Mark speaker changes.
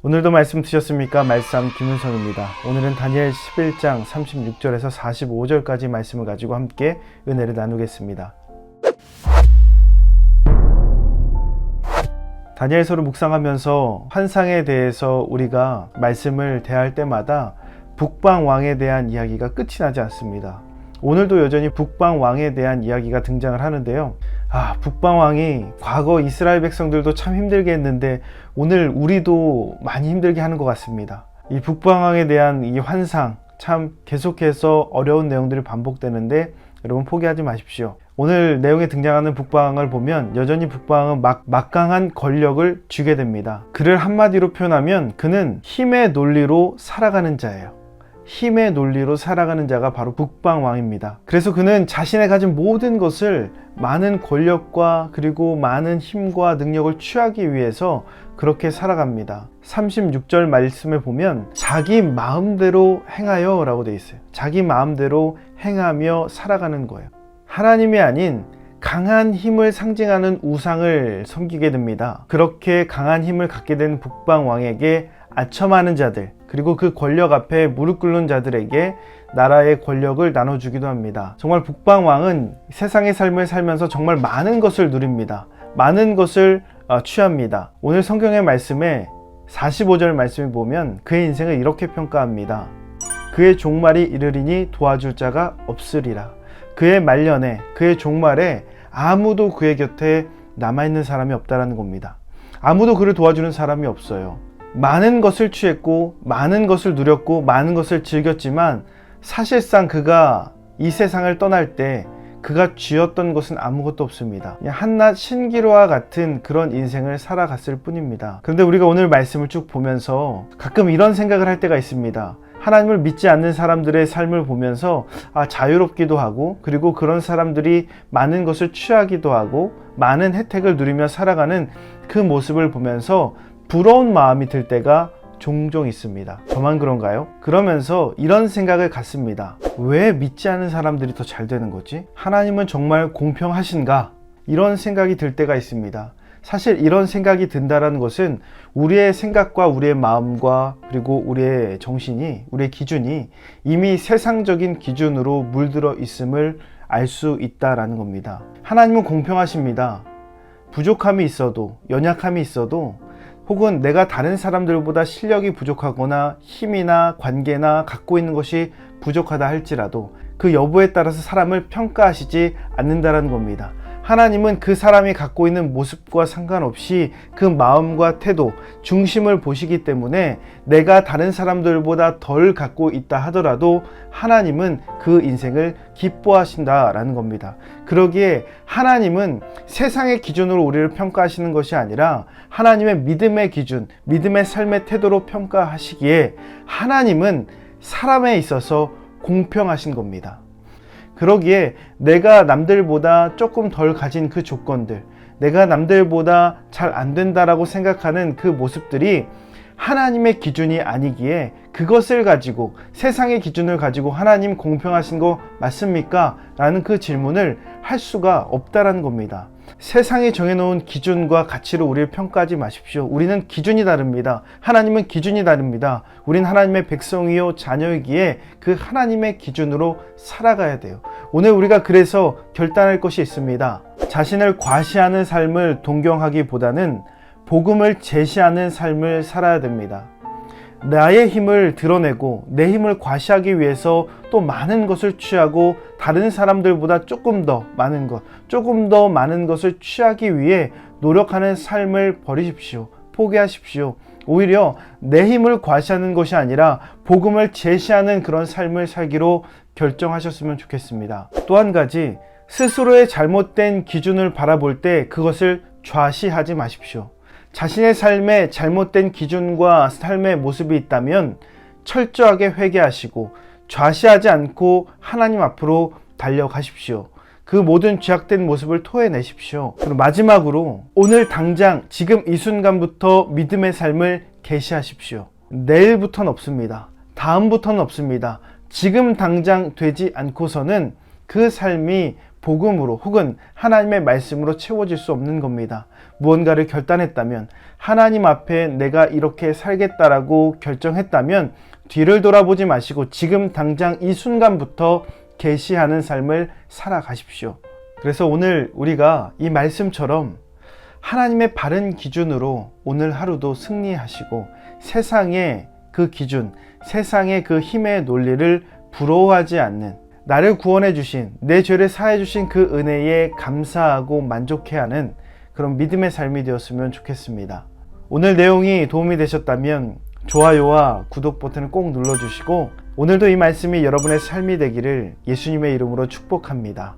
Speaker 1: 오늘도 말씀 드셨습니까? 말씀 김은성입니다. 오늘은 다니엘 11장 36절에서 45절까지 말씀을 가지고 함께 은혜를 나누겠습니다. 다니엘서를 묵상하면서 환상에 대해서 우리가 말씀을 대할 때마다 북방왕에 대한 이야기가 끝이 나지 않습니다. 오늘도 여전히 북방왕에 대한 이야기가 등장을 하는데요. 북방왕이 과거 이스라엘 백성들도 참 힘들게 했는데 오늘 우리도 많이 힘들게 하는 것 같습니다. 이 북방왕에 대한 이 환상 참 계속해서 어려운 내용들이 반복되는데 여러분 포기하지 마십시오. 오늘 내용에 등장하는 북방왕을 보면 여전히 북방왕은 막강한 권력을 쥐게 됩니다. 그를 한마디로 표현하면 그는 힘의 논리로 살아가는 자예요. 힘의 논리로 살아가는 자가 바로 북방왕입니다. 그래서 그는 자신의 가진 모든 것을 많은 권력과 그리고 많은 힘과 능력을 취하기 위해서 그렇게 살아갑니다. 36절 말씀에 보면 자기 마음대로 행하여 라고 되어 있어요. 자기 마음대로 행하며 살아가는 거예요. 하나님이 아닌 강한 힘을 상징하는 우상을 섬기게 됩니다. 그렇게 강한 힘을 갖게 된 북방왕에게 아첨하는 자들, 그리고 그 권력 앞에 무릎 꿇는 자들에게 나라의 권력을 나눠주기도 합니다. 정말 북방왕은 세상의 삶을 살면서 정말 많은 것을 누립니다. 많은 것을 취합니다. 오늘 성경의 말씀에 45절 말씀을 보면 그의 인생을 이렇게 평가합니다. 그의 종말이 이르리니 도와줄 자가 없으리라. 그의 말년에, 그의 종말에 아무도 그의 곁에 남아있는 사람이 없다라는 겁니다. 아무도 그를 도와주는 사람이 없어요. 많은 것을 취했고 많은 것을 누렸고 많은 것을 즐겼지만 사실상 그가 이 세상을 떠날 때 그가 쥐었던 것은 아무것도 없습니다. 그냥 한낱 신기루와 같은 그런 인생을 살아갔을 뿐입니다. 그런데 우리가 오늘 말씀을 쭉 보면서 가끔 이런 생각을 할 때가 있습니다. 하나님을 믿지 않는 사람들의 삶을 보면서 자유롭기도 하고 그리고 그런 사람들이 많은 것을 취하기도 하고 많은 혜택을 누리며 살아가는 그 모습을 보면서 부러운 마음이 들 때가 종종 있습니다. 저만 그런가요? 그러면서 이런 생각을 갖습니다. 왜 믿지 않는 사람들이 더 잘 되는 거지? 하나님은 정말 공평하신가? 이런 생각이 들 때가 있습니다. 사실 이런 생각이 든다는 것은 우리의 생각과 우리의 마음과 그리고 우리의 정신이, 우리의 기준이 이미 세상적인 기준으로 물들어 있음을 알 수 있다라는 겁니다. 하나님은 공평하십니다. 부족함이 있어도, 연약함이 있어도 혹은 내가 다른 사람들보다 실력이 부족하거나 힘이나 관계나 갖고 있는 것이 부족하다 할지라도 그 여부에 따라서 사람을 평가하시지 않는다는 겁니다. 하나님은 그 사람이 갖고 있는 모습과 상관없이 그 마음과 태도, 중심을 보시기 때문에 내가 다른 사람들보다 덜 갖고 있다 하더라도 하나님은 그 인생을 기뻐하신다라는 겁니다. 그러기에 하나님은 세상의 기준으로 우리를 평가하시는 것이 아니라 하나님의 믿음의 기준, 믿음의 삶의 태도로 평가하시기에 하나님은 사람에 있어서 공평하신 겁니다. 그러기에 내가 남들보다 조금 덜 가진 그 조건들, 내가 남들보다 잘 안 된다라고 생각하는 그 모습들이 하나님의 기준이 아니기에 그것을 가지고 세상의 기준을 가지고 하나님 공평하신 거 맞습니까? 라는 그 질문을 할 수가 없다라는 겁니다. 세상이 정해놓은 기준과 가치로 우리를 평가하지 마십시오. 우리는 기준이 다릅니다. 하나님은 기준이 다릅니다. 우린 하나님의 백성이요 자녀이기에 그 하나님의 기준으로 살아가야 돼요. 오늘 우리가 그래서 결단할 것이 있습니다. 자신을 과시하는 삶을 동경하기보다는 복음을 제시하는 삶을 살아야 됩니다. 나의 힘을 드러내고 내 힘을 과시하기 위해서 또 많은 것을 취하고 다른 사람들보다 조금 더 많은 것을 취하기 위해 노력하는 삶을 버리십시오. 포기하십시오. 오히려 내 힘을 과시하는 것이 아니라 복음을 제시하는 그런 삶을 살기로 결정하셨으면 좋겠습니다. 또 한 가지, 스스로의 잘못된 기준을 바라볼 때 그것을 좌시하지 마십시오. 자신의 삶에 잘못된 기준과 삶의 모습이 있다면 철저하게 회개하시고 좌시하지 않고 하나님 앞으로 달려가십시오. 그 모든 죄악된 모습을 토해내십시오. 그리고 마지막으로 오늘 당장 지금 이 순간부터 믿음의 삶을 계시하십시오. 내일부터는 없습니다. 다음부터는 없습니다. 지금 당장 되지 않고서는 그 삶이 복음으로 혹은 하나님의 말씀으로 채워질 수 없는 겁니다. 무언가를 결단했다면, 하나님 앞에 내가 이렇게 살겠다라고 결정했다면 뒤를 돌아보지 마시고 지금 당장 이 순간부터 계시하는 삶을 살아가십시오. 그래서 오늘 우리가 이 말씀처럼 하나님의 바른 기준으로 오늘 하루도 승리하시고 세상의 그 기준, 세상의 그 힘의 논리를 부러워하지 않는, 나를 구원해 주신, 내 죄를 사해 주신 그 은혜에 감사하고 만족해하는 그런 믿음의 삶이 되었으면 좋겠습니다. 오늘 내용이 도움이 되셨다면 좋아요와 구독 버튼을 꼭 눌러주시고, 오늘도 이 말씀이 여러분의 삶이 되기를 예수님의 이름으로 축복합니다.